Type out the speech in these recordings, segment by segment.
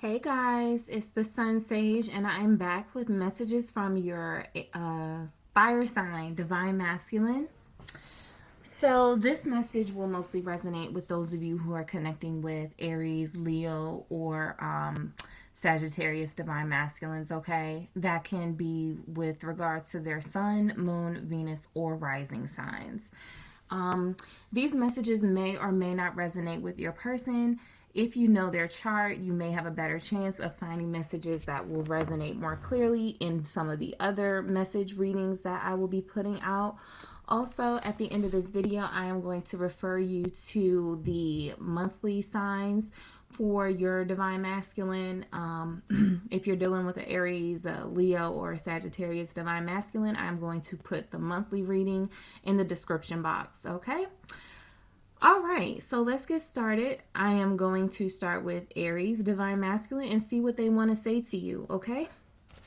Hey guys, it's the Sun Sage, and I am back with messages from your fire sign, Divine Masculine. So, this message will mostly resonate with those of you who are connecting with Aries, Leo, or Sagittarius Divine Masculines, okay? That can be with regards to their Sun, Moon, Venus, or rising signs. These messages may or may not resonate with your person. If you know their chart, you may have a better chance of finding messages that will resonate more clearly in some of the other message readings that I will be putting out. Also, at the end of this video, I am going to refer you to the monthly signs for your Divine Masculine. If you're dealing with an Aries, Leo, or Sagittarius Divine Masculine, I'm going to put the monthly reading in the description box, okay? All right, so let's get started. I am going to start with Aries Divine Masculine and see what they want to say to you, okay?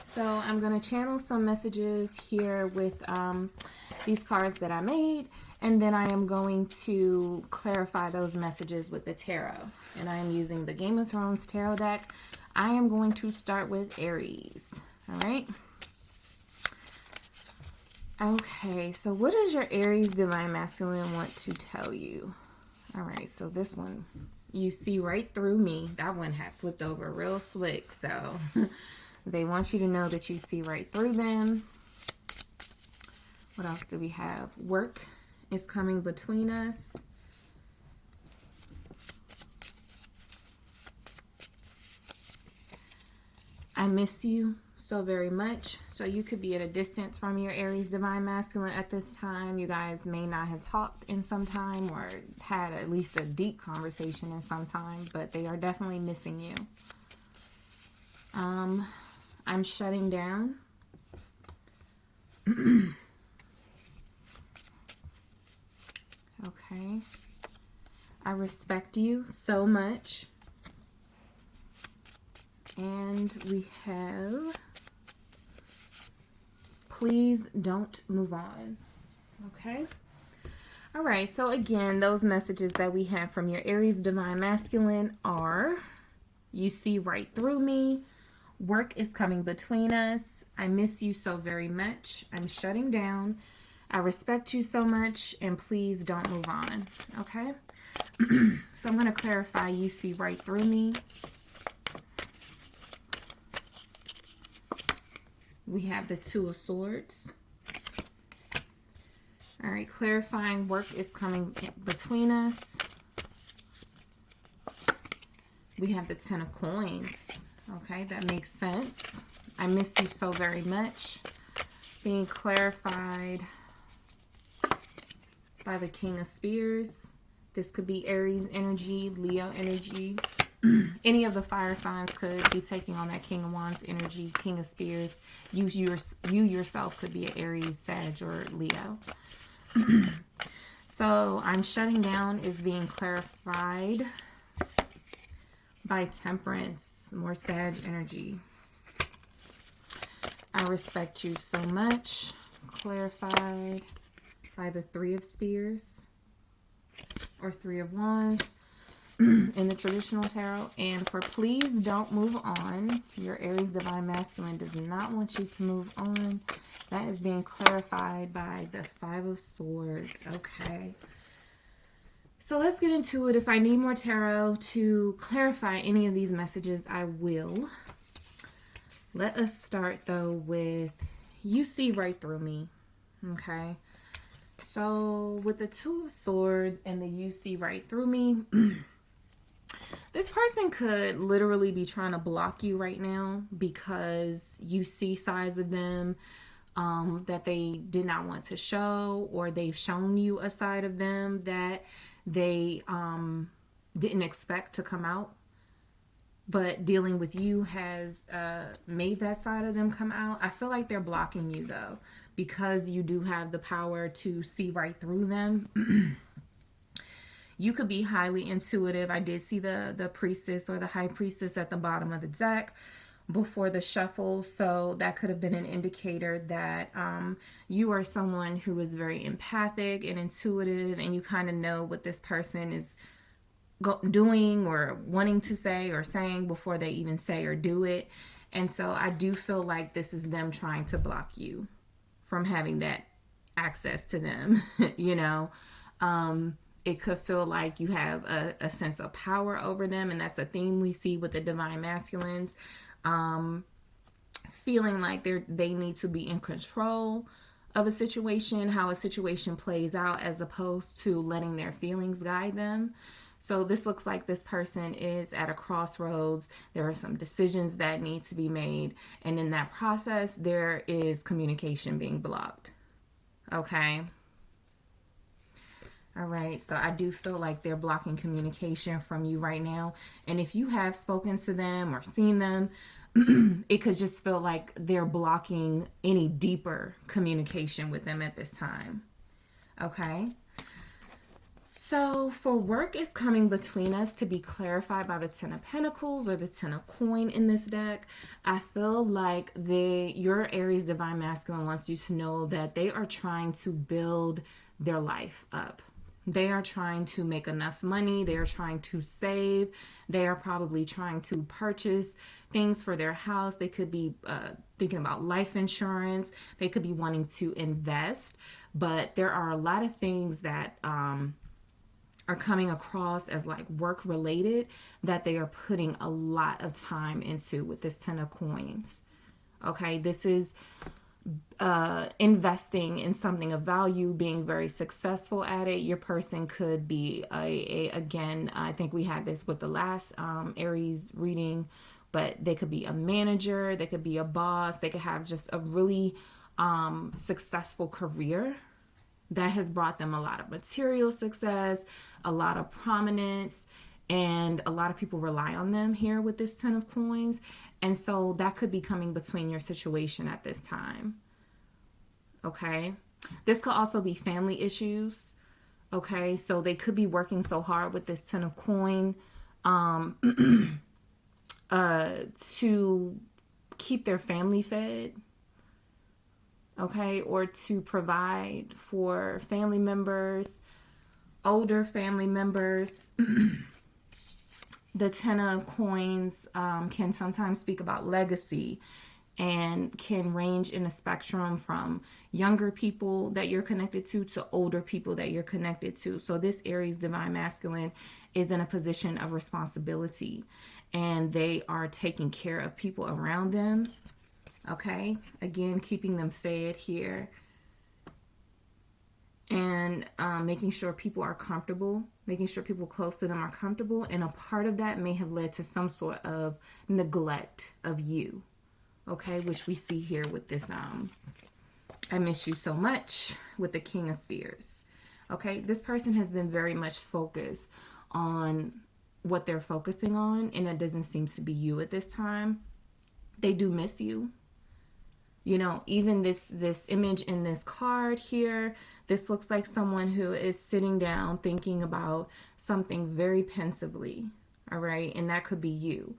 So I'm going to channel some messages here with these cards that I made, and then I am going to clarify those messages with the tarot. And I am using the Game of Thrones tarot deck. I am going to start with Aries, all right? Okay, so what does your Aries Divine Masculine want to tell you? All right, so this one, you see right through me. That one had flipped over real slick, so they want you to know that you see right through them. What else do we have? Work is coming between us. I miss you so very much. So you could be at a distance from your Aries Divine Masculine at this time. You guys may not have talked in some time or had at least a deep conversation in some time, but they are definitely missing you. I'm shutting down. Okay. I respect you so much. And we have, please don't move on. Okay. All right. So again, those messages that we have from your Aries Divine Masculine are, you see right through me. Work is coming between us. I miss you so very much. I'm shutting down. I respect you so much, and please don't move on. Okay. So I'm going to clarify, you see right through me. We have the Two of Swords. All right, clarifying, work is coming between us. We have the Ten of Coins. Okay, that makes sense. I miss you so very much. Being clarified by the King of Spears. This could be Aries energy, Leo energy. Any of the fire signs could be taking on that King of Wands energy, King of Spears. You yourself could be an Aries, Sag, or Leo. So I'm shutting down is being clarified by Temperance, more Sag energy. I respect you so much. Clarified by the Three of Spears or Three of Wands. In the traditional tarot. And for please don't move on, your Aries Divine Masculine does not want you to move on. That is being clarified by the Five of Swords. Okay, so let's get into it. If I need more tarot to clarify any of these messages, I will. Let us start though with, you see right through me. Okay, so with the Two of Swords and the you see right through me, this person could literally be trying to block you right now because you see sides of them that they did not want to show, or they've shown you a side of them that they didn't expect to come out. But dealing with you has made that side of them come out. I feel like they're blocking you though, because you do have the power to see right through them. You could be highly intuitive. I did see the priestess or the high priestess at the bottom of the deck before the shuffle. So that could have been an indicator that you are someone who is very empathic and intuitive, and you kind of know what this person is doing or wanting to say or saying before they even say or do it. And so I do feel like this is them trying to block you from having that access to them. You know, it could feel like you have a sense of power over them, and that's a theme we see with the divine masculines. Feeling like they need to be in control of a situation, how a situation plays out, as opposed to letting their feelings guide them. So this looks like this person is at a crossroads. There are some decisions that need to be made, and in that process, there is communication being blocked. Okay. All right, so I do feel like they're blocking communication from you right now. And if you have spoken to them or seen them, it could just feel like they're blocking any deeper communication with them at this time. Okay. So for work is coming between us to be clarified by the Ten of Pentacles or the Ten of Coin in this deck. I feel like your Aries divine masculine wants you to know that they are trying to build their life up. They are trying to make enough money. They are trying to save. They are probably trying to purchase things for their house. They could be thinking about life insurance. They could be wanting to invest. But there are a lot of things that are coming across as like work related that they are putting a lot of time into with this Ten of Coins. Okay, this is investing in something of value, being very successful at it. Your person could be again, I think we had this with the last Aries reading, but they could be a manager, they could be a boss, they could have just a really successful career that has brought them a lot of material success, a lot of prominence, and a lot of people rely on them here with this Ten of Coins. And so that could be coming between your situation at this time. Okay. This could also be family issues. Okay. So they could be working so hard with this Ten of Coin to keep their family fed. Okay. Or to provide for family members, older family members. The Ten of Coins can sometimes speak about legacy and can range in a spectrum from younger people that you're connected to older people that you're connected to. So this Aries divine masculine is in a position of responsibility, and they are taking care of people around them. Okay, again, keeping them fed here. And making sure people are comfortable, making sure people close to them are comfortable. And a part of that may have led to some sort of neglect of you. Okay, which we see here with this, I miss you so much, with the King of Spears. Okay, this person has been very much focused on what they're focusing on, and that doesn't seem to be you at this time. They do miss you. You know, even this image in this card here, this looks like someone who is sitting down thinking about something very pensively, all right? And that could be you.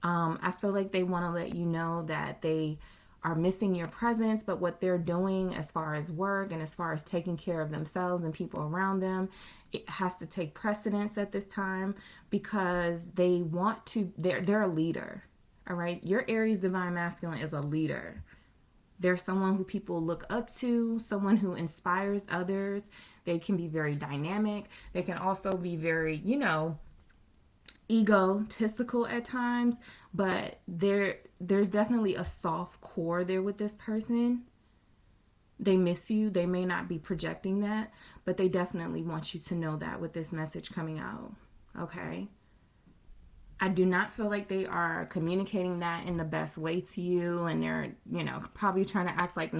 I feel like they want to let you know that they are missing your presence, but what they're doing as far as work and as far as taking care of themselves and people around them, it has to take precedence at this time because they want to, they're a leader, all right? Your Aries divine masculine is a leader. They're someone who people look up to, someone who inspires others. They can be very dynamic. They can also be very, egotistical at times, but there's definitely a soft core there with this person. They miss you. They may not be projecting that, but they definitely want you to know that with this message coming out. Okay. I do not feel like they are communicating that in the best way to you, and they're, probably trying to act like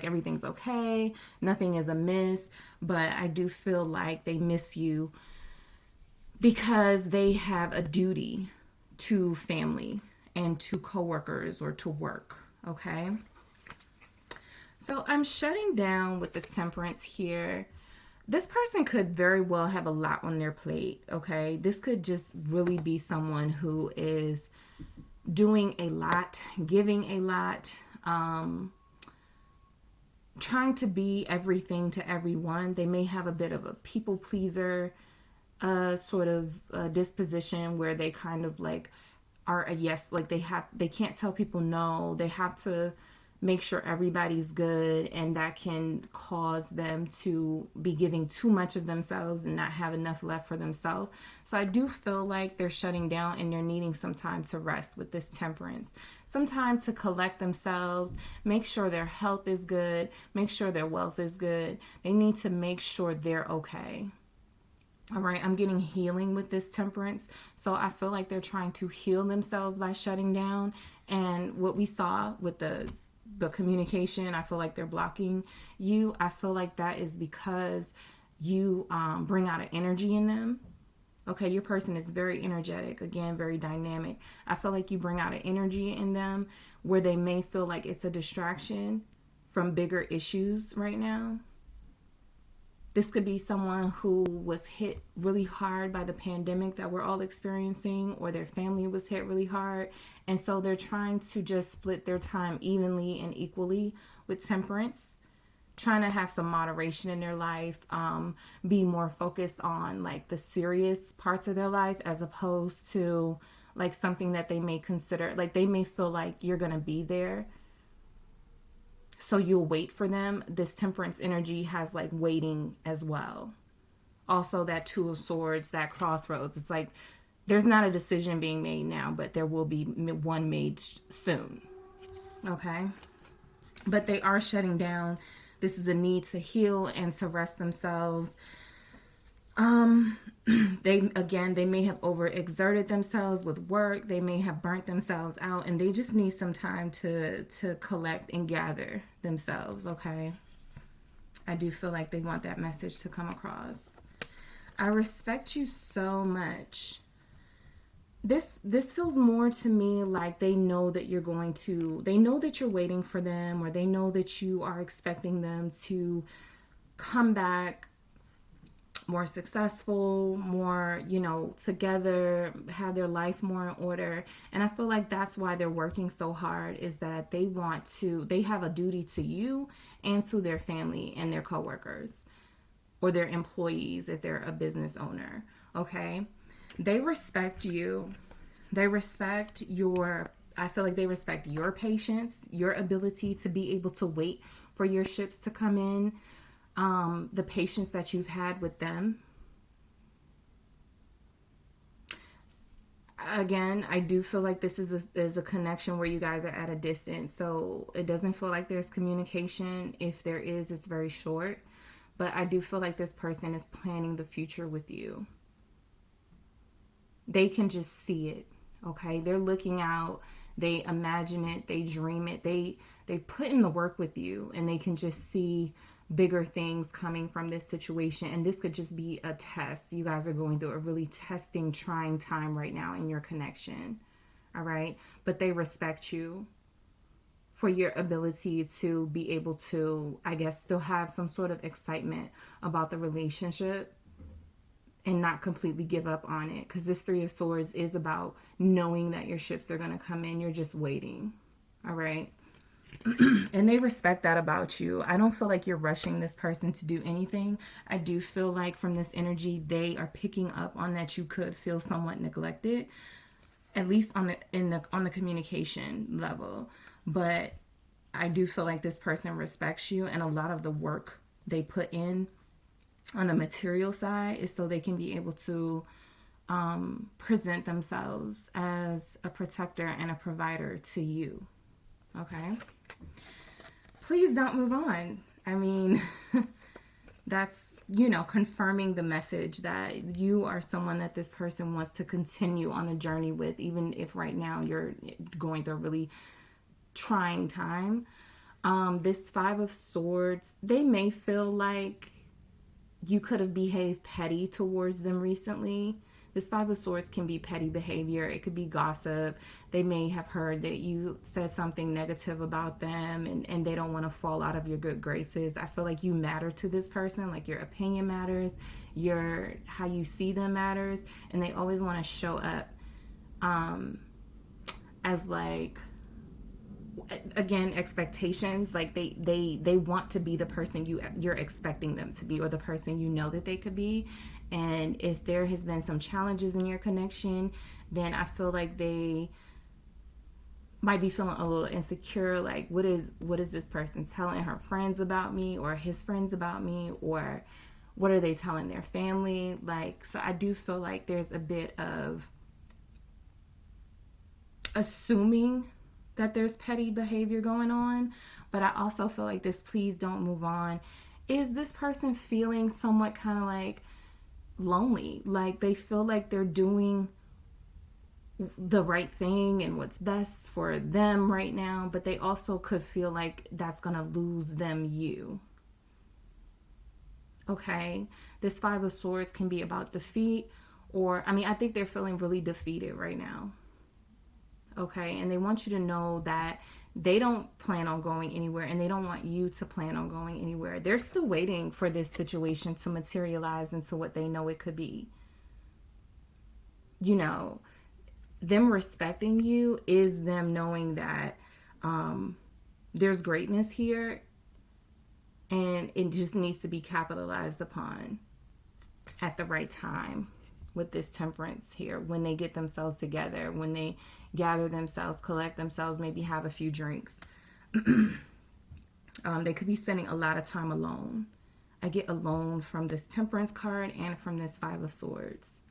everything's okay, nothing is amiss, but I do feel like they miss you because they have a duty to family and to coworkers or to work, okay? So I'm shutting down with the Temperance here. This person could very well have a lot on their plate, okay? This could just really be someone who is doing a lot, giving a lot, trying to be everything to everyone. They may have a bit of a people pleaser a sort of disposition where they kind of like are a yes, like they can't tell people no. They have to make sure everybody's good, and that can cause them to be giving too much of themselves and not have enough left for themselves. So I do feel like they're shutting down and they're needing some time to rest with this Temperance. Some time to collect themselves, make sure their health is good, make sure their wealth is good. They need to make sure they're okay. All right, I'm getting healing with this Temperance. So I feel like they're trying to heal themselves by shutting down. And what we saw with the communication, I feel like they're blocking you. I feel like that is because you bring out an energy in them. Okay, your person is very energetic, again, very dynamic. I feel like you bring out an energy in them where they may feel like it's a distraction from bigger issues right now. This could be someone who was hit really hard by the pandemic that we're all experiencing, or their family was hit really hard. And so they're trying to just split their time evenly and equally with Temperance, trying to have some moderation in their life, be more focused on like the serious parts of their life as opposed to like something that they may consider, like they may feel like you're going to be there, so you'll wait for them. This Temperance energy has like waiting as well. Also that Two of Swords, that crossroads. It's like there's not a decision being made now, but there will be one made soon. Okay? But they are shutting down. This is a need to heal and to rest themselves. They may have overexerted themselves with work. They may have burnt themselves out, and they just need some time to collect and gather themselves. Okay. I do feel like they want that message to come across. I respect you so much. This feels more to me like they know that they know that you're waiting for them, or they know that you are expecting them to come back more successful, more, together, have their life more in order. And I feel like that's why they're working so hard, is that they have a duty to you and to their family and their coworkers or their employees if they're a business owner. Okay. They respect you. I feel like they respect your patience, your ability to be able to wait for your ships to come in. The patience that you've had with them. Again, I do feel like this is a connection where you guys are at a distance. So it doesn't feel like there's communication. If there is, it's very short. But I do feel like this person is planning the future with you. They can just see it. Okay? They're looking out. They imagine it. They dream it. They put in the work with you, and they can just see bigger things coming from this situation. And this could just be a test. You guys are going through a really testing, trying time right now in your connection. All right. But they respect you for your ability to be able to, I guess, still have some sort of excitement about the relationship and not completely give up on it. Because this Three of Swords is about knowing that your ships are going to come in. You're just waiting. All right. And they respect that about you. I don't feel like you're rushing this person to do anything. I do feel like from this energy, they are picking up on that you could feel somewhat neglected, at least on the communication level. But I do feel like this person respects you, and a lot of the work they put in on the material side is so they can be able to present themselves as a protector and a provider to you. Okay. Please don't move on. I mean, that's, confirming the message that you are someone that this person wants to continue on the journey with, even if right now you're going through a really trying time. This Five of Swords, they may feel like you could have behaved petty towards them recently. This Five of Swords can be petty behavior. It could be gossip. They may have heard that you said something negative about them, and they don't want to fall out of your good graces. I feel like you matter to this person. Like your opinion matters. How you see them matters. And they always want to show up as like again, expectations. Like they want to be the person you're expecting them to be, or the person you know that they could be. And if there has been some challenges in your connection, then I feel like they might be feeling a little insecure. Like, what is this person telling her friends about me, or his friends about me, or what are they telling their family? Like, so I do feel like there's a bit of assuming that there's petty behavior going on. But I also feel like this please don't move on is this person feeling somewhat kind of like lonely. Like they feel like they're doing the right thing and what's best for them right now, but they also could feel like that's gonna lose them you. Okay, this Five of Swords can be about defeat, or I think they're feeling really defeated right now. Okay, and they want you to know that they don't plan on going anywhere, and they don't want you to plan on going anywhere. They're still waiting for this situation to materialize into what they know it could be. You know, them respecting you is them knowing that there's greatness here, and it just needs to be capitalized upon at the right time with this Temperance here, when they get themselves together, when they gather themselves, collect themselves, maybe have a few drinks. They could be spending a lot of time alone. I get alone from this Temperance card and from this Five of Swords.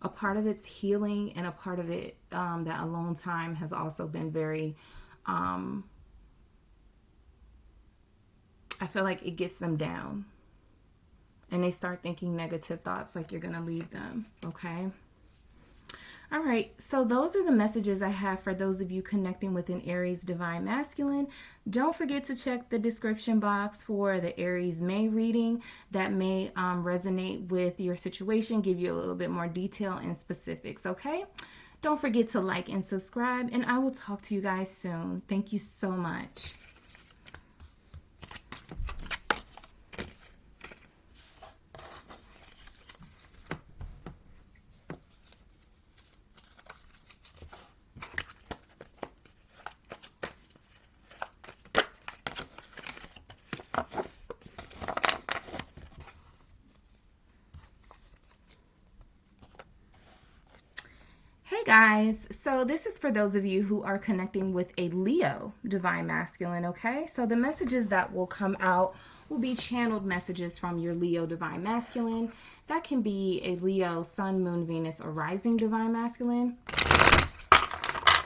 A part of it's healing, and a part of it, that alone time has also been very, I feel like it gets them down. And they start thinking negative thoughts like you're going to leave them. Okay. All right. So those are the messages I have for those of you connecting with an Aries Divine Masculine. Don't forget to check the description box for the Aries May reading that may resonate with your situation, give you a little bit more detail and specifics. Okay. Don't forget to like and subscribe, and I will talk to you guys soon. Thank you so much. Hey guys, so this is for those of you who are connecting with a Leo Divine Masculine, okay? So the messages that will come out will be channeled messages from your Leo Divine Masculine. That can be a Leo, Sun, Moon, Venus, or Rising Divine Masculine.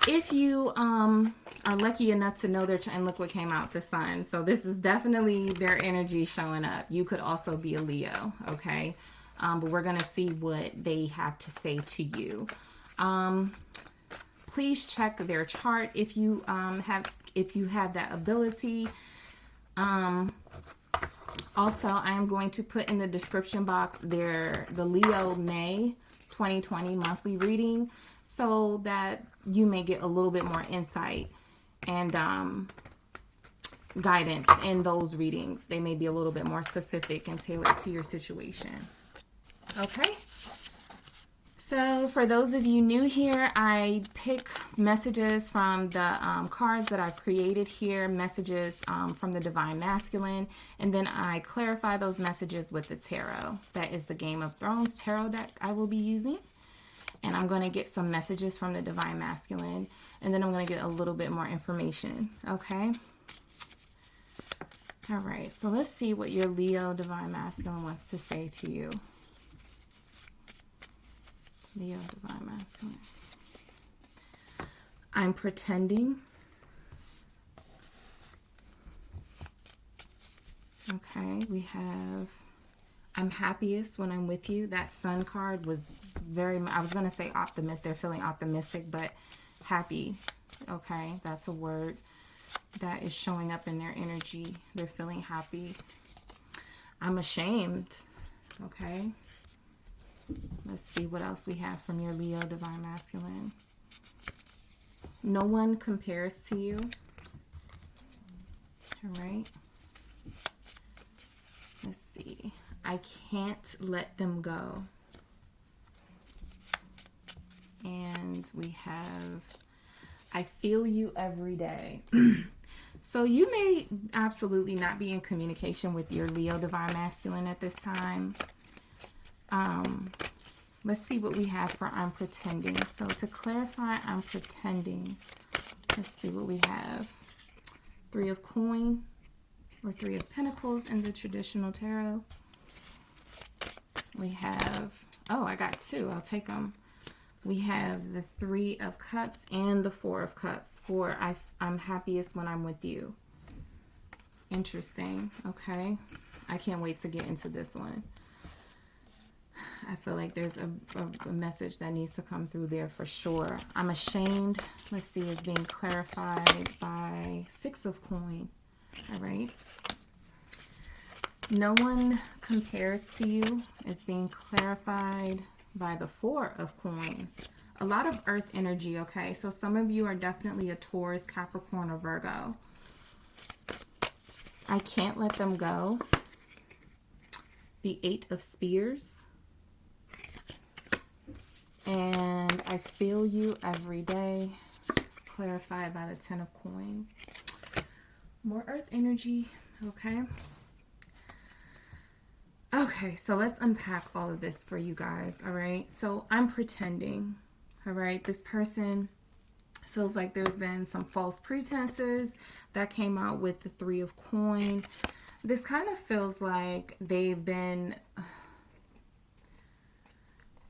If you are lucky enough to know their and look what came out, the Sun. So this is definitely their energy showing up. You could also be a Leo, okay? But we're going to see what they have to say to you. Please check their chart if you have that ability. Also, I am going to put in the description box the Leo May 2020 monthly reading, so that you may get a little bit more insight and guidance in those readings. They may be a little bit more specific and tailored to your situation. Okay. So for those of you new here, I pick messages from the cards that I've created here, messages from the Divine Masculine, and then I clarify those messages with the tarot. That is the Game of Thrones tarot deck I will be using. And I'm going to get some messages from the Divine Masculine, and then I'm going to get a little bit more information, okay? All right, so let's see what your Leo Divine Masculine wants to say to you. Leo Divine Masculine. I'm pretending. Okay, we have I'm happiest when I'm with you. That Sun card was I was going to say optimistic. They're feeling optimistic, but happy. Okay, that's a word that is showing up in their energy. They're feeling happy. I'm ashamed. Okay. Let's see what else we have from your Leo Divine Masculine. No one compares to you. All right. Let's see. I can't let them go. And we have, I feel you every day. So you may absolutely not be in communication with your Leo Divine Masculine at this time. Let's see what we have for I'm pretending. So to clarify, I'm pretending. Let's see what we have. 3 of Coin or 3 of Pentacles in the traditional tarot. We have, oh, I got 2. I'll take them. We have the 3 of Cups and the 4 of Cups for I'm happiest when I'm with you. Interesting. Okay. I can't wait to get into this one. I feel like there's a message that needs to come through there for sure. I'm ashamed. Let's see, is being clarified by 6 of Coin. All right. No one compares to you is being clarified by the 4 of Coin. A lot of earth energy, okay? So some of you are definitely a Taurus, Capricorn, or Virgo. I can't let them go. The 8 of Spears. And I feel you every day. It's clarified by the 10 of Coin. More earth energy, okay? Okay, so let's unpack all of this for you guys, all right? So I'm pretending, all right? This person feels like there's been some false pretenses that came out with the 3 of Coin. This kind of feels like they've been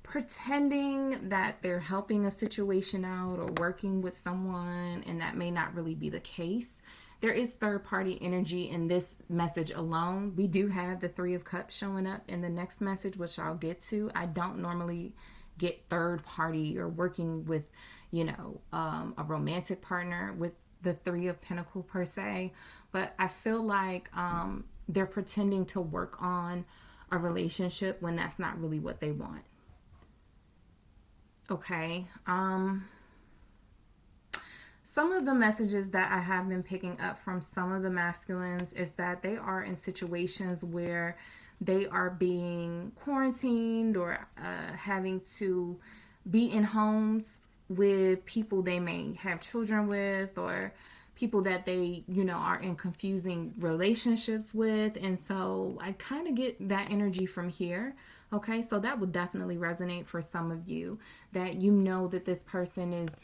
pretending that they're helping a situation out or working with someone, and that may not really be the case. There is third-party energy in this message alone. We do have the 3 of Cups showing up in the next message, which I'll get to. I don't normally get third-party or working with, you know, a romantic partner with the 3 of Pentacles per se, but I feel like they're pretending to work on a relationship when that's not really what they want. Okay. Some of the messages that I have been picking up from some of the masculines is that they are in situations where they are being quarantined or having to be in homes with people they may have children with, or people that they, you know, are in confusing relationships with. And so I kind of get that energy from here. Okay, so that would definitely resonate for some of you, that you know that this person is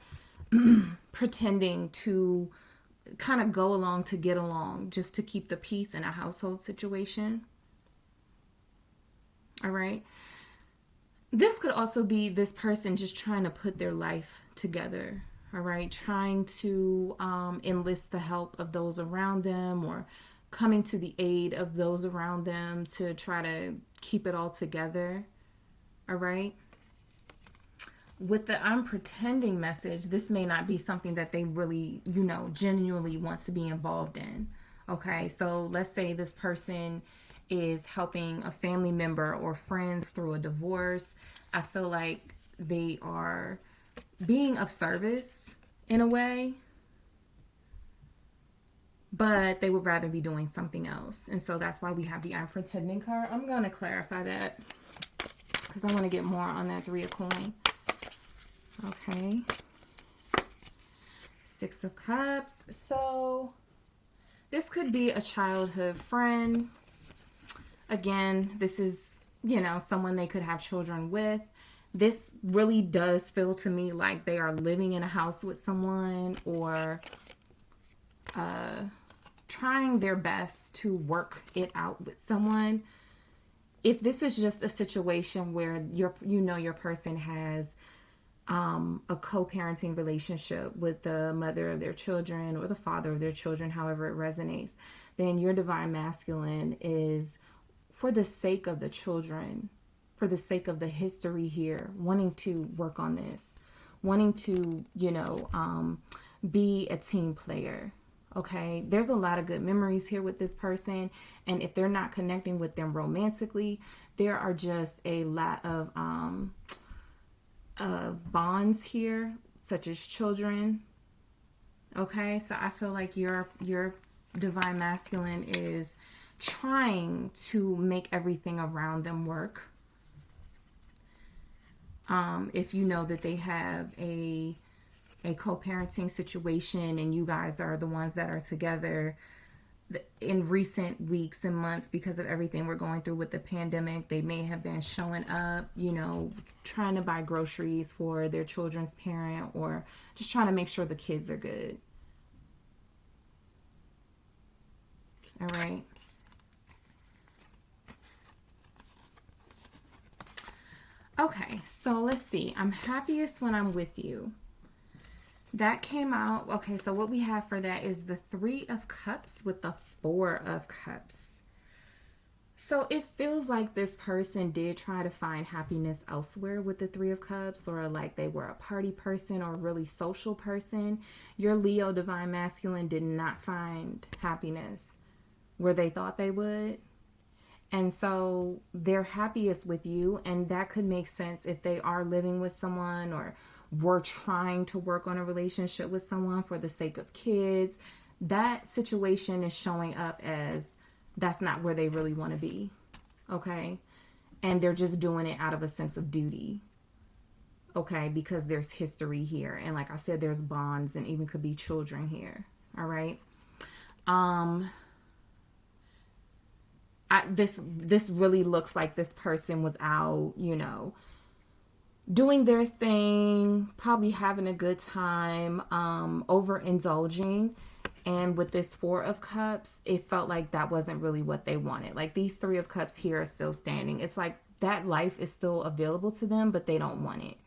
pretending to kind of go along to get along, just to keep the peace in a household situation. All right. This could also be this person just trying to put their life together. All right. Trying to enlist the help of those around them, or coming to the aid of those around them to try to keep it all together. All right. With the I'm pretending message, this may not be something that they really, you know, genuinely wants to be involved in. Okay. So let's say this person is helping a family member or friends through a divorce. I feel like they are being of service in a way, but they would rather be doing something else. And so that's why we have the I'm pretending card. I'm going to clarify that because I want to get more on that 3 of Coin. Okay. 6 of Cups. So this could be a childhood friend. Again, this is, you know, someone they could have children with. This really does feel to me like they are living in a house with someone, or trying their best to work it out with someone. If this is just a situation where your person has a co-parenting relationship with the mother of their children or the father of their children, however it resonates, then your divine masculine is, for the sake of the children, for the sake of the history here, wanting to work on this, wanting to, you know, be a team player. Okay, there's a lot of good memories here with this person, and if they're not connecting with them romantically, there are just a lot of bonds here, such as children. Okay, so I feel like your divine masculine is trying to make everything around them work. If you know that they have a a co-parenting situation and you guys are the ones that are together in recent weeks and months because of everything we're going through with the pandemic. They may have been showing up, you know, trying to buy groceries for their children's parent or just trying to make sure the kids are good. All right. Okay, so let's see. I'm happiest when I'm with you. That came out. Okay, so what we have for that is the Three of Cups with the Four of Cups. So it feels like this person did try to find happiness elsewhere with the Three of Cups, or like they were a party person or a really social person. Your Leo Divine Masculine did not find happiness where they thought they would. And so they're happiest with you, and that could make sense if they are living with someone or were trying to work on a relationship with someone for the sake of kids. That situation is showing up as that's not where they really want to be, okay? And they're just doing it out of a sense of duty, okay? Because there's history here, and like I said, there's bonds and even could be children here, all right? This really looks like this person was out, you know, doing their thing, probably having a good time, overindulging. And with this Four of Cups, it felt like that wasn't really what they wanted. Like these Three of Cups here are still standing. It's like that life is still available to them, but they don't want it.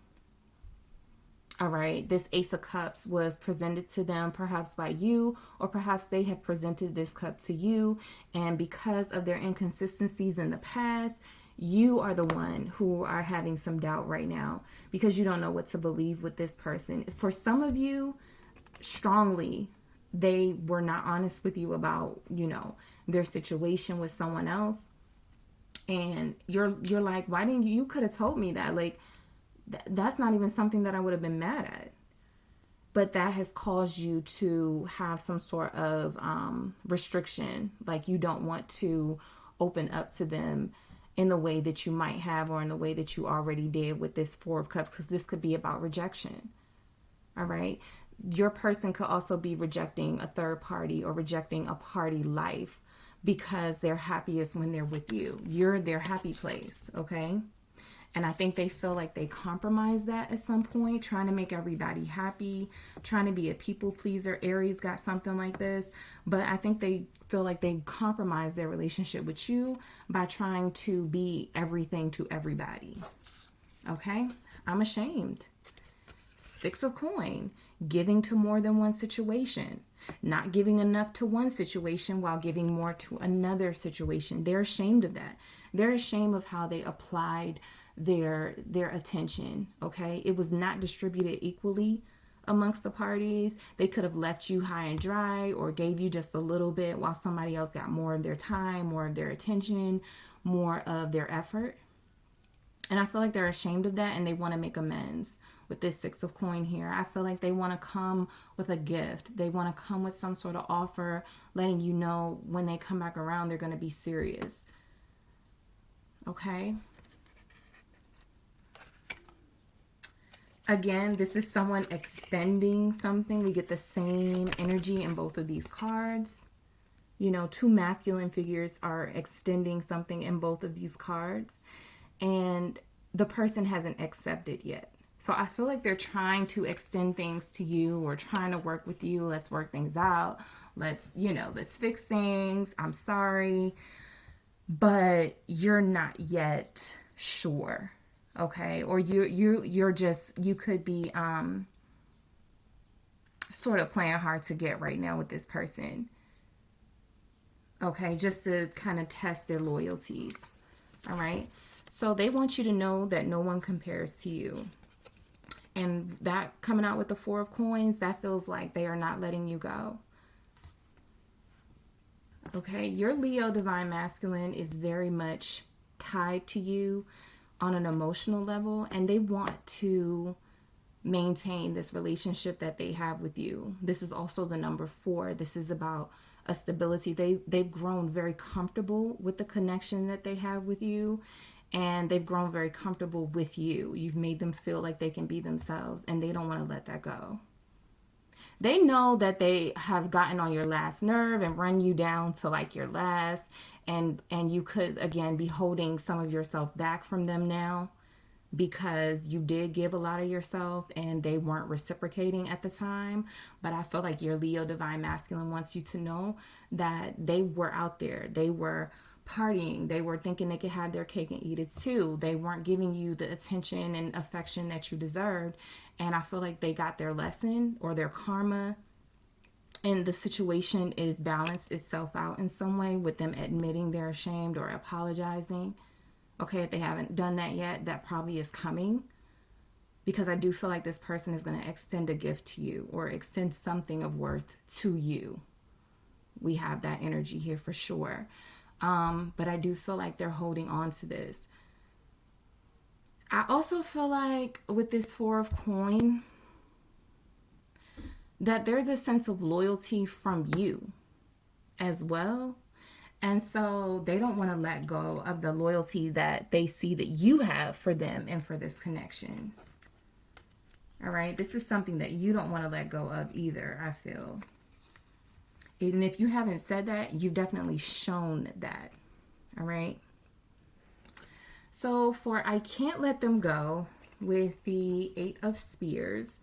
All right, this Ace of Cups was presented to them perhaps by you, or perhaps they have presented this cup to you. And because of their inconsistencies in the past, you are the one who are having some doubt right now because you don't know what to believe with this person. For some of you, strongly, they were not honest with you about, you know, their situation with someone else. And you're like, why didn't you could have told me that? Like, that's not even something that I would have been mad at. But that has caused you to have some sort of restriction. Like you don't want to open up to them in the way that you might have, or in the way that you already did with this Four of Cups, because this could be about rejection. All right. Your person could also be rejecting a third party or rejecting a party life because they're happiest when they're with you. You're their happy place. Okay. And I think they feel like they compromise that at some point, trying to make everybody happy, trying to be a people pleaser. Aries got something like this. But I think they feel like they compromise their relationship with you by trying to be everything to everybody. Okay? I'm ashamed. Six of Coin. Giving to more than one situation. Not giving enough to one situation while giving more to another situation. They're ashamed of that. They're ashamed of how they applied their attention. Okay, it was not distributed equally amongst the parties. They could have left you high and dry or gave you just a little bit while somebody else got more of their time, more of their attention, more of their effort. And I feel like they're ashamed of that and they want to make amends with this Six of Coin here. I feel like they want to come with a gift. They want to come with some sort of offer, letting you know when they come back around, they're going to be serious. Okay. Again, this is someone extending something. We get the same energy in both of these cards. You know, two masculine figures are extending something in both of these cards. And the person hasn't accepted yet. So I feel like they're trying to extend things to you or trying to work with you. Let's work things out. Let's fix things. I'm sorry. But you're not yet sure. Okay, or you could be sort of playing hard to get right now with this person. Okay, just to kind of test their loyalties. All right, so they want you to know that no one compares to you. And that coming out with the Four of Coins, that feels like they are not letting you go. Okay, your Leo Divine Masculine is very much tied to you on an emotional level, and they want to maintain this relationship that they have with you. This is also the number 4. This is about a stability. They've grown very comfortable with the connection that they have with you, and they've grown very comfortable with you. You've made them feel like they can be themselves, and they don't want to let that go. They know that they have gotten on your last nerve and run you down to like your last, and you could again be holding some of yourself back from them now because you did give a lot of yourself and they weren't reciprocating at the time. But I feel like your Leo divine masculine wants you to know that they were out there. They were partying. They were thinking they could have their cake and eat it too. They weren't giving you the attention and affection that you deserved. And I feel like they got their lesson or their karma, and the situation is balanced itself out in some way with them admitting they're ashamed or apologizing. Okay, if they haven't done that yet, that probably is coming, because I do feel like this person is going to extend a gift to you or extend something of worth to you. We have that energy here for sure. But I do feel like they're holding on to this. I also feel like with this Four of Coin, that there's a sense of loyalty from you as well. And so they don't want to let go of the loyalty that they see that you have for them and for this connection. All right. This is something that you don't want to let go of either, I feel. And if you haven't said that, you've definitely shown that. All right. So for I can't let them go with the Eight of Spears,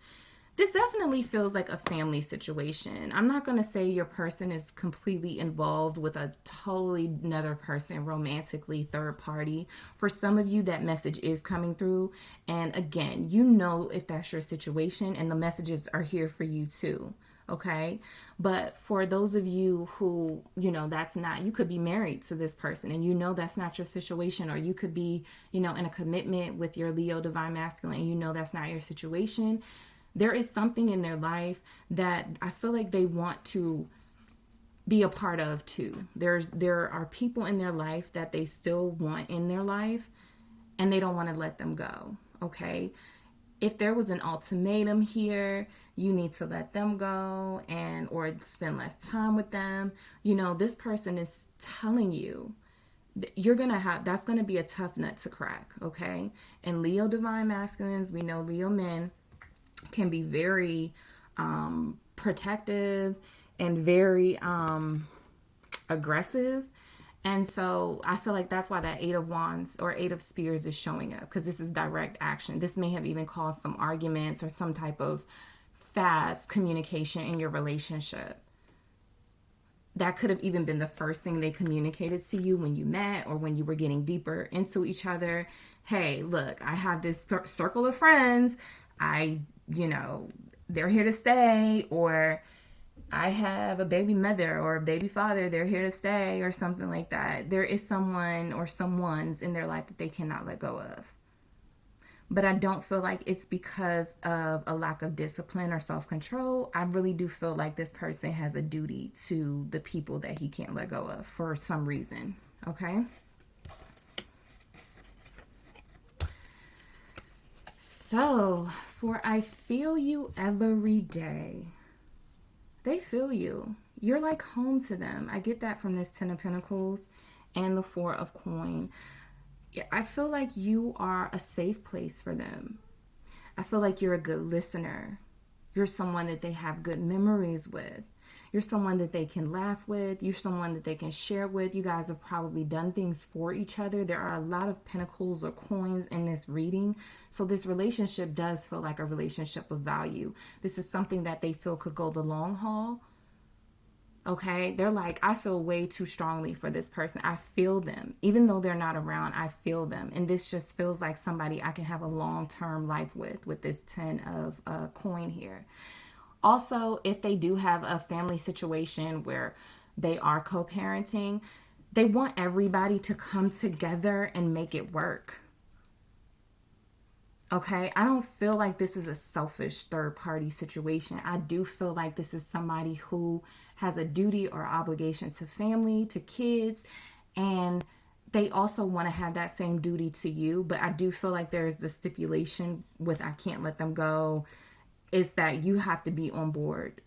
this definitely feels like a family situation. I'm not going to say your person is completely involved with a totally another person romantically, third party. For some of you, that message is coming through. And again, you know if that's your situation, and the messages are here for you too. Okay. But for those of you who, you know, that's not, you could be married to this person and you know that's not your situation, or you could be, you know, in a commitment with your Leo divine masculine and you know that's not your situation. There is something in their life that I feel like they want to be a part of too. There are people in their life that they still want in their life and they don't want to let them go. Okay. If there was an ultimatum here, you need to let them go and or spend less time with them. You know, this person is telling you you're going to have, that's going to be a tough nut to crack. Okay. And Leo divine masculines, we know Leo men can be very protective and very aggressive. And so I feel like that's why that Eight of Wands or Eight of Spears is showing up, because this is direct action. This may have even caused some arguments or some type of fast communication in your relationship. That could have even been the first thing they communicated to you when you met or when you were getting deeper into each other. Hey, look, I have this circle of friends. You know, they're here to stay, or I have a baby mother or a baby father, they're here to stay, or something like that. There is someone or someones in their life that they cannot let go of. But I don't feel like it's because of a lack of discipline or self-control. I really do feel like this person has a duty to the people that he can't let go of for some reason. Okay? So, for I feel you every day. They feel you. You're like home to them. I get that from this Ten of Pentacles and the Four of Coin. I feel like you are a safe place for them. I feel like you're a good listener. You're someone that they have good memories with. You're someone that they can laugh with. You're someone that they can share with. You guys have probably done things for each other. There are a lot of pentacles or coins in this reading. So this relationship does feel like a relationship of value. This is something that they feel could go the long haul. Okay, they're like, I feel way too strongly for this person. I feel them. Even though they're not around, I feel them. And this just feels like somebody I can have a long-term life with this 10 of coin here. Also, if they do have a family situation where they are co-parenting, they want everybody to come together and make it work. Okay, I don't feel like this is a selfish third-party situation. I do feel like this is somebody who has a duty or obligation to family, to kids, and they also want to have that same duty to you. But I do feel like there's the stipulation with I can't let them go, is that you have to be on board.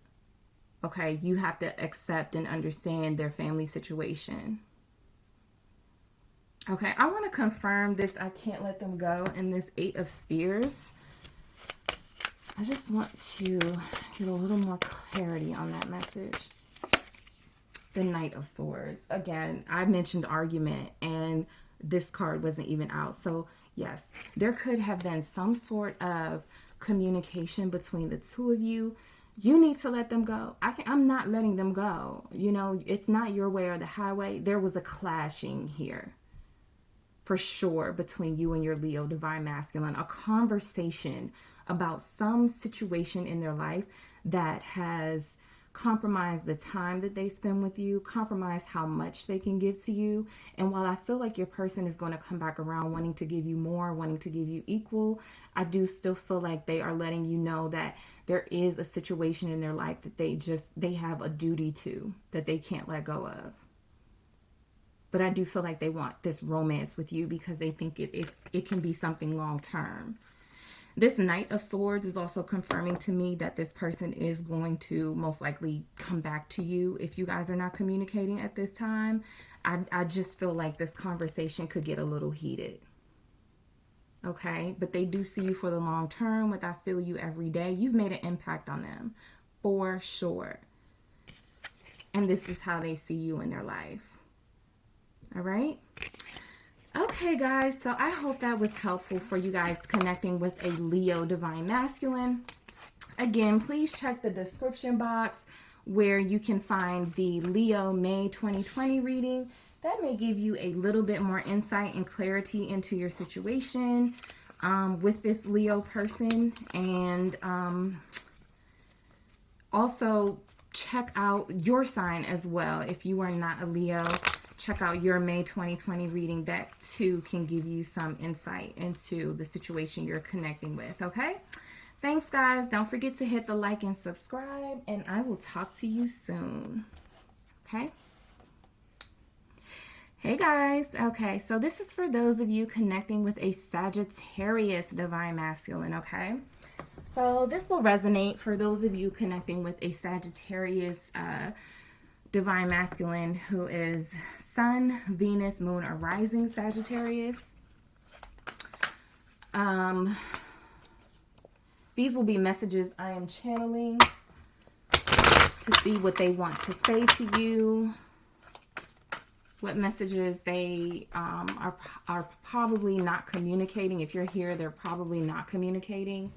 Okay, you have to accept and understand their family situation. Okay, I want to confirm this I can't let them go in this Eight of Spears. I just want to get a little more clarity on that message. The Knight of Swords. Again, I mentioned argument and this card wasn't even out. So yes, there could have been some sort of communication between the two of you. You need to let them go. I'm not letting them go. You know, it's not your way or the highway. There was a clashing here. For sure, between you and your Leo Divine Masculine, a conversation about some situation in their life that has compromised the time that they spend with you, compromised how much they can give to you. And while I feel like your person is going to come back around wanting to give you more, wanting to give you equal, I do still feel like they are letting you know that there is a situation in their life that they have a duty to, that they can't let go of. But I do feel like they want this romance with you because they think it can be something long term. This Knight of Swords is also confirming to me that this person is going to most likely come back to you if you guys are not communicating at this time. I just feel like this conversation could get a little heated. Okay? But they do see you for the long term. With I feel you every day. You've made an impact on them for sure. And this is how they see you in their life. All right. Okay, guys. So I hope that was helpful for you guys connecting with a Leo Divine Masculine. Again, please check the description box where you can find the Leo May 2020 reading. That may give you a little bit more insight and clarity into your situation with this Leo person. And also check out your sign as well. If you are not a Leo, check out your May 2020 reading. That too can give you some insight into the situation you're connecting with. Okay? Thanks, guys. Don't forget to hit the like and subscribe, and I will talk to you soon. Okay? Hey, guys. Okay, so this is for those of you connecting with a Sagittarius Divine Masculine, okay? So this will resonate for those of you connecting with a Sagittarius Divine Masculine who is Sun, Venus, Moon, or Rising Sagittarius. These will be messages I am channeling to see what they want to say to you, what messages they are probably not communicating. If you're here, they're probably not communicating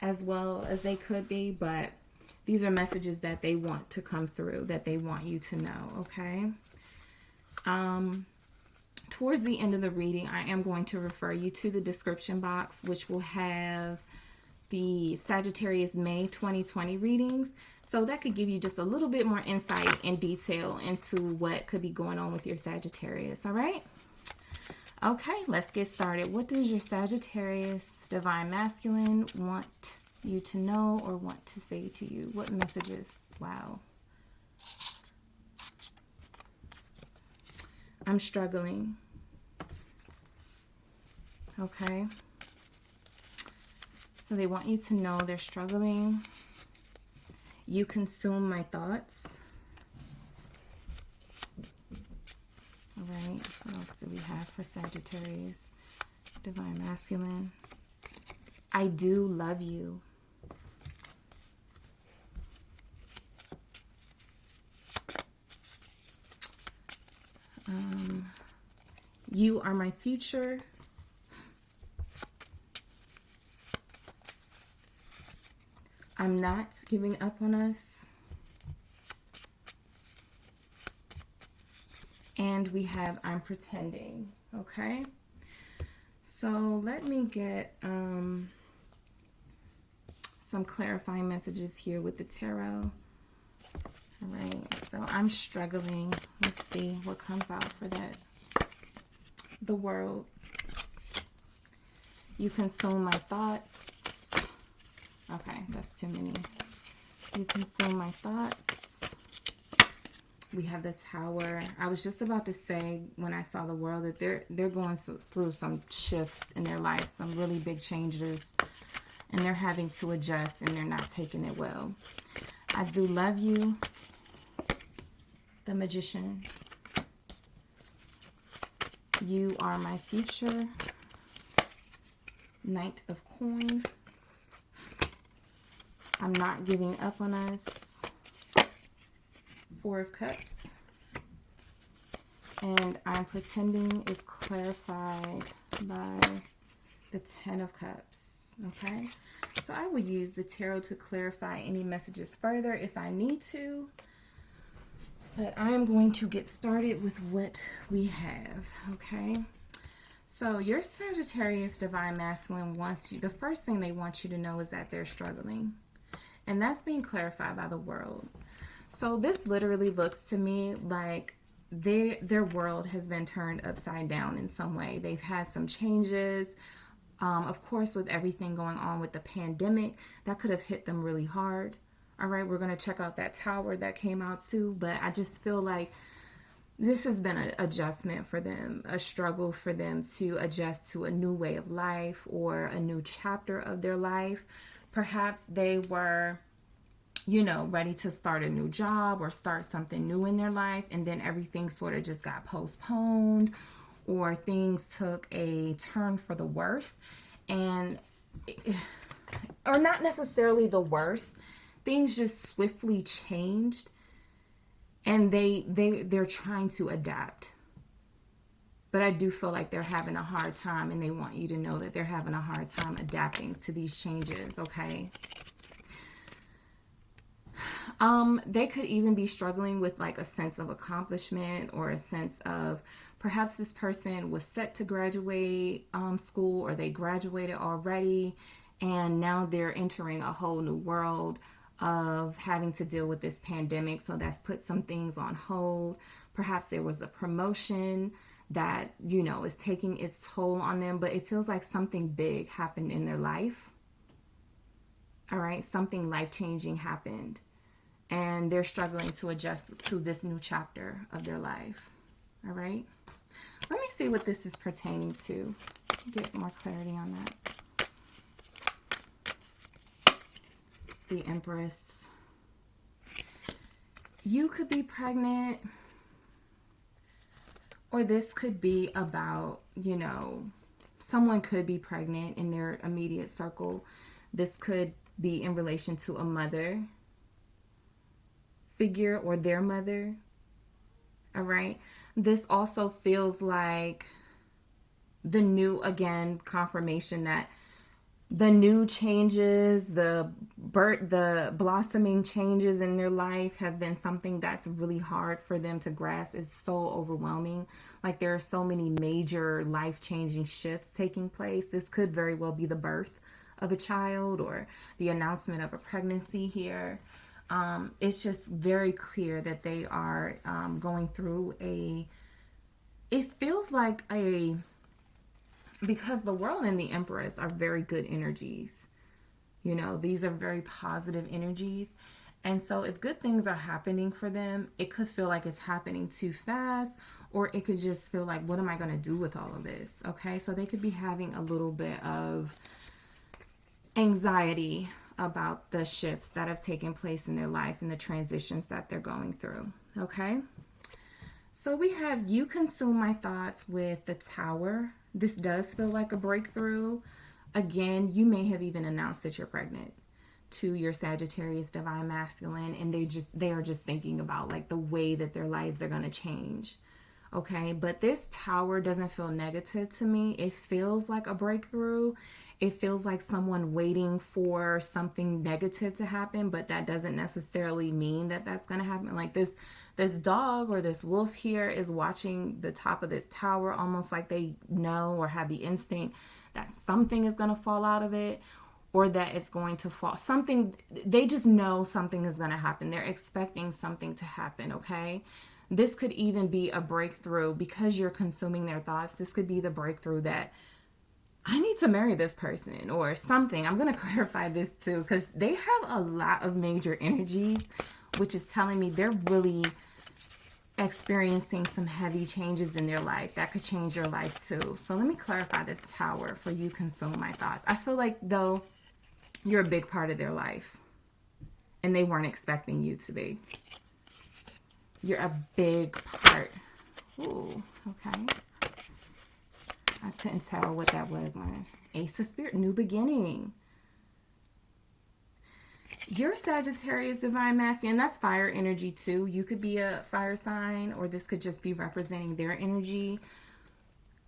as well as they could be, but these are messages that they want to come through, that they want you to know, okay? Towards the end of the reading, I am going to refer you to the description box, which will have the Sagittarius May 2020 readings. So that could give you just a little bit more insight and detail into what could be going on with your Sagittarius, all right? Okay, let's get started. What does your Sagittarius Divine Masculine want you to know or want to say to you? What messages? Wow. I'm struggling. Okay. So they want you to know they're struggling. You consume my thoughts. All right. What else do we have for Sagittarius Divine Masculine? I do love you. You are my future. I'm not giving up on us. And we have I'm pretending. Okay. So let me get some clarifying messages here with the tarot. All right. So I'm struggling. Let's see what comes out for that. The World. You consume my thoughts. Okay, that's too many. You consume my thoughts. We have the Tower. I was just about to say when I saw the World that they're going through some shifts in their life, some really big changes, and they're having to adjust and they're not taking it well. I do love you. The Magician. You are my future. Knight of Coins. I'm not giving up on us. Four of Cups. And I'm pretending is clarified by the Ten of Cups. Okay. So I would use the tarot to clarify any messages further if I need to. But I'm going to get started with what we have. Okay. So your Sagittarius Divine Masculine wants you, the first thing they want you to know is that they're struggling. And that's being clarified by the world. So this literally looks to me like their world has been turned upside down in some way. They've had some changes. Of course, with everything going on with the pandemic, that could have hit them really hard. All right, we're going to check out that tower that came out too. But I just feel like this has been an adjustment for them, a struggle for them to adjust to a new way of life or a new chapter of their life. Perhaps they were, you know, ready to start a new job or start something new in their life, and then everything sort of just got postponed, or things took a turn for the worse, or not necessarily the worst. Things just swiftly changed, and they're trying to adapt. But I do feel like they're having a hard time, and they want you to know that they're having a hard time adapting to these changes, okay? They could even be struggling with like a sense of accomplishment, or a sense of perhaps this person was set to graduate school, or they graduated already, and now they're entering a whole new world of having to deal with this pandemic. So that's put some things on hold. Perhaps there was a promotion that, you know, is taking its toll on them, but it feels like something big happened in their life. All right, something life-changing happened, and they're struggling to adjust to this new chapter of their life. All right, let me see what this is pertaining to. Get more clarity on that. The Empress. You could be pregnant, or this could be about, you know, someone could be pregnant in their immediate circle. This could be in relation to a mother figure or their mother. All right. This also feels like the new, again, confirmation that the new changes, the blossoming changes in their life have been something that's really hard for them to grasp. It's so overwhelming. Like there are so many major life-changing shifts taking place. This could very well be the birth of a child or the announcement of a pregnancy here. It's just very clear that they are going through it feels like because the World and the Empress are very good energies. You know, these are very positive energies. And so if good things are happening for them, it could feel like it's happening too fast, or it could just feel like, what am I going to do with all of this? Okay, so they could be having a little bit of anxiety about the shifts that have taken place in their life and the transitions that they're going through. Okay, so we have you consume my thoughts with the Tower. This does feel like a breakthrough. Again, you may have even announced that you're pregnant to your Sagittarius Divine Masculine, and they are just thinking about like the way that their lives are going to change. Okay, but this Tower doesn't feel negative to me. It feels like a breakthrough. It feels like someone waiting for something negative to happen, but that doesn't necessarily mean that that's going to happen. Like this dog or this wolf here is watching the top of this tower, almost like they know or have the instinct that something is going to fall out of it, or that it's going to fall. Something, they just know something is going to happen. They're expecting something to happen, okay? This could even be a breakthrough because you're consuming their thoughts. This could be the breakthrough that I need to marry this person or something. I'm going to clarify this too, because they have a lot of major energies, which is telling me they're really experiencing some heavy changes in their life that could change your life too. So let me clarify this Tower for you consume my thoughts. I feel like though you're a big part of their life and they weren't expecting you to be. You're a big part. Ooh, okay. I couldn't tell what that was. Ace of Spirit, new beginning. Your Sagittarius divine masculine, that's fire energy too. You could be a fire sign, or this could just be representing their energy.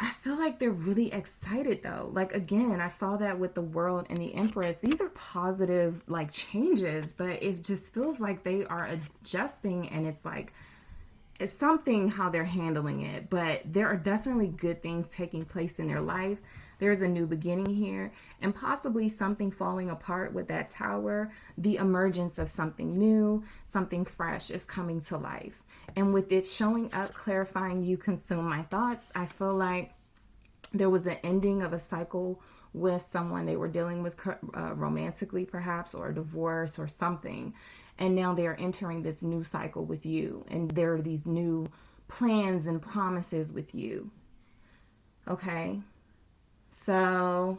I feel like they're really excited though. Like, again, I saw that with the World and the Empress. These are positive like changes, but it just feels like they are adjusting, and it's like it's something how they're handling it, but there are definitely good things taking place in their life. There's a new beginning here, and possibly something falling apart with that tower. The emergence of something new, something fresh is coming to life. And with it showing up, clarifying, you consume my thoughts, I feel like there was an ending of a cycle with someone they were dealing with romantically, perhaps, or a divorce or something. And now they're entering this new cycle with you. And there are these new plans and promises with you. Okay? So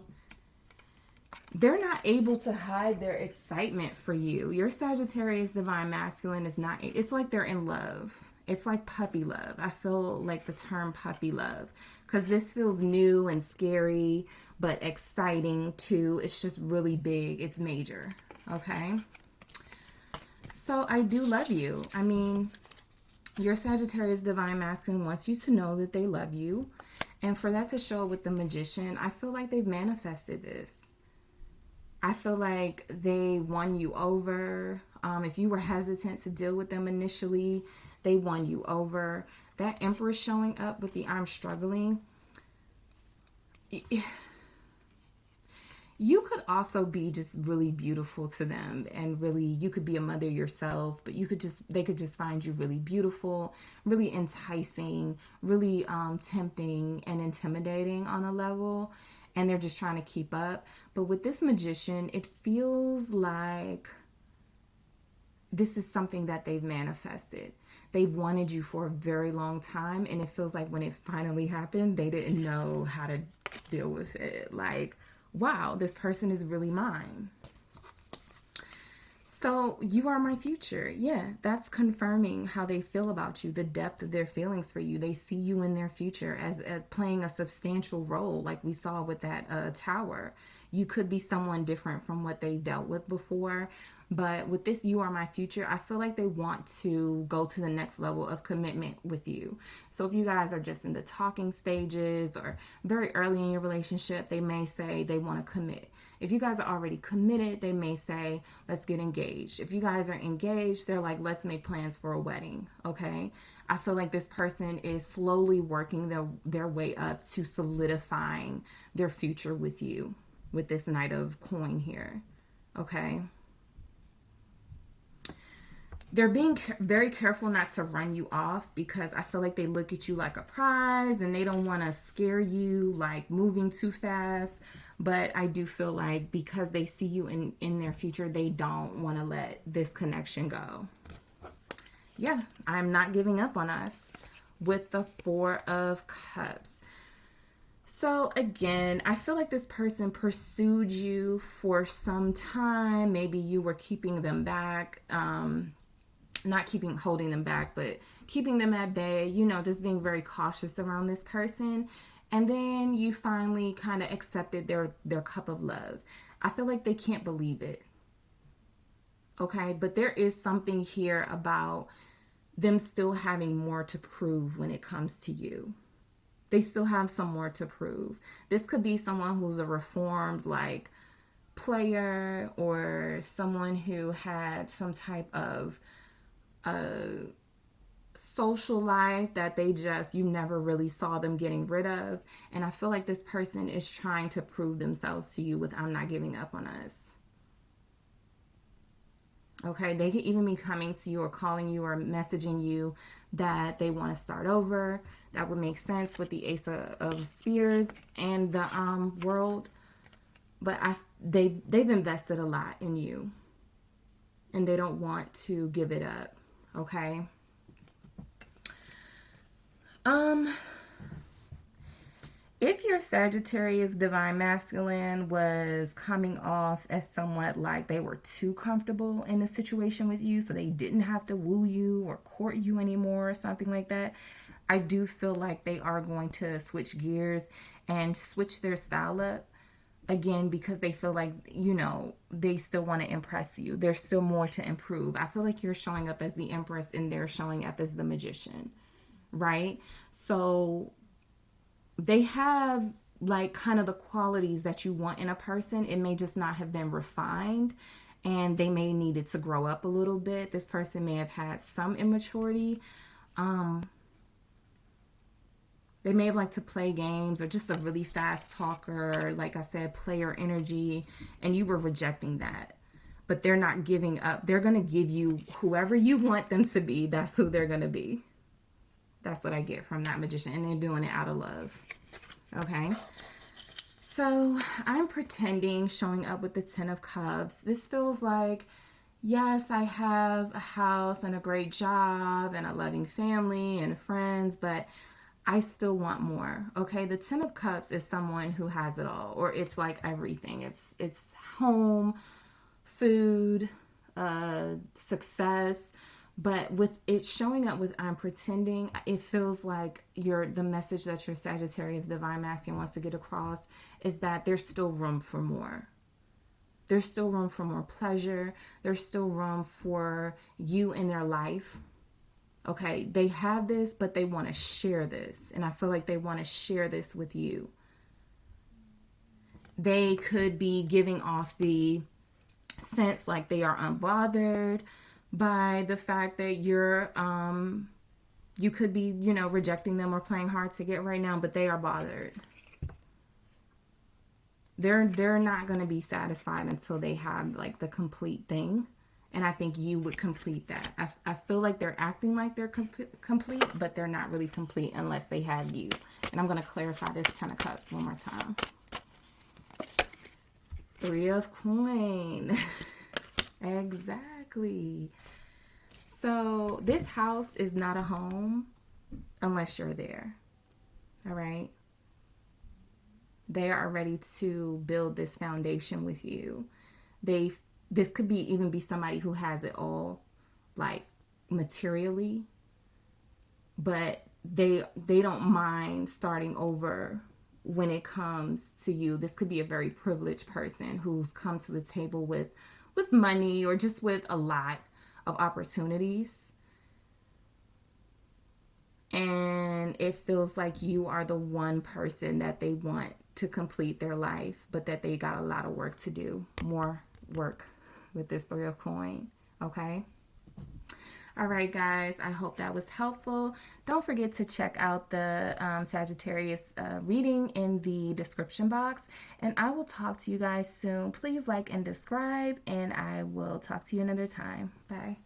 they're not able to hide their excitement for you. Your Sagittarius divine masculine is not, it's like they're in love. It's like puppy love. I feel like the term puppy love, because this feels new and scary, but exciting too. It's just really big. It's major. Okay. So I do love you. I mean, your Sagittarius divine masculine wants you to know that they love you. And for that to show with the Magician, I feel like they've manifested this. I feel like they won you over. If you were hesitant to deal with them initially, they won you over. That Empress showing up with the I'm struggling. You could also be just really beautiful to them, and really you could be a mother yourself, but they could just find you really beautiful, really enticing, really tempting and intimidating on a level, and they're just trying to keep up. But with this Magician, it feels like this is something that they've manifested. They've wanted you for a very long time, and it feels like when it finally happened, they didn't know how to deal with it. Like, wow, this person is really mine. So you are my future. Yeah, that's confirming how they feel about you, the depth of their feelings for you. They see you in their future as playing a substantial role, like we saw with that tower. You could be someone different from what they've dealt with before. But with this, you are my future, I feel like they want to go to the next level of commitment with you. So if you guys are just in the talking stages or very early in your relationship, they may say they want to commit. If you guys are already committed, they may say, let's get engaged. If you guys are engaged, they're like, let's make plans for a wedding. Okay. I feel like this person is slowly working their way up to solidifying their future with you with this Knight of Coin here. Okay. They're being very careful not to run you off, because I feel like they look at you like a prize and they don't want to scare you like moving too fast. But I do feel like because they see you in their future, they don't want to let this connection go. Yeah, I'm not giving up on us with the Four of Cups. So again, I feel like this person pursued you for some time. Maybe you were keeping them back. Not holding them back, but keeping them at bay, just being very cautious around this person. And then you finally kind of accepted their cup of love. I feel like they can't believe it. Okay, but there is something here about them still having more to prove when it comes to you. They still have some more to prove. This could be someone who's a reformed like player, or someone who had some type of social life that you never really saw them getting rid of. And I feel like this person is trying to prove themselves to you with I'm not giving up on us. Okay, they could even be coming to you or calling you or messaging you that they want to start over. That would make sense with the Ace of Spears and the World. But they've invested a lot in you, and they don't want to give it up. Okay. If your Sagittarius divine masculine was coming off as somewhat like they were too comfortable in the situation with you, so they didn't have to woo you or court you anymore or something like that, I do feel like they are going to switch gears and switch their style up. Again, because they feel like, you know, they still want to impress you. There's still more to improve. I feel like you're showing up as the Empress and they're showing up as the Magician, right? So they have like kind of the qualities that you want in a person. It may just not have been refined, and they may needed to grow up a little bit. This person may have had some immaturity. They may have liked to play games, or just a really fast talker, like I said, player energy, and you were rejecting that. But they're not giving up. They're going to give you whoever you want them to be. That's who they're going to be. That's what I get from that Magician. And they're doing it out of love. Okay. So I'm pretending, showing up with the Ten of Cups. This feels like, yes, I have a house and a great job and a loving family and friends, but I still want more. Okay. The Ten of Cups is someone who has it all, or it's like everything. It's home, food, success. But with it showing up with I'm pretending, it feels like the message that your Sagittarius Divine Masculine wants to get across is that there's still room for more. There's still room for more pleasure. There's still room for you in their life. Okay, they have this, but they want to share this. And I feel like they want to share this with you. They could be giving off the sense like they are unbothered by the fact that you could be, you know, rejecting them or playing hard to get right now, but they are bothered. They're not going to be satisfied until they have like the complete thing. And I think you would complete that. I feel like they're acting like they're complete, but they're not really complete unless they have you. And I'm going to clarify this Ten of Cups one more time. Three of Coins. Exactly. So this house is not a home unless you're there. All right. They are ready to build this foundation with you. This could be even be somebody who has it all, like materially, but they don't mind starting over when it comes to you. This could be a very privileged person who's come to the table with money or just with a lot of opportunities. And it feels like you are the one person that they want to complete their life, but that they got a lot of work to do, more work with this Three of Coins. Okay. All right, guys. I hope that was helpful. Don't forget to check out the Sagittarius reading in the description box. And I will talk to you guys soon. Please like and subscribe, and I will talk to you another time. Bye.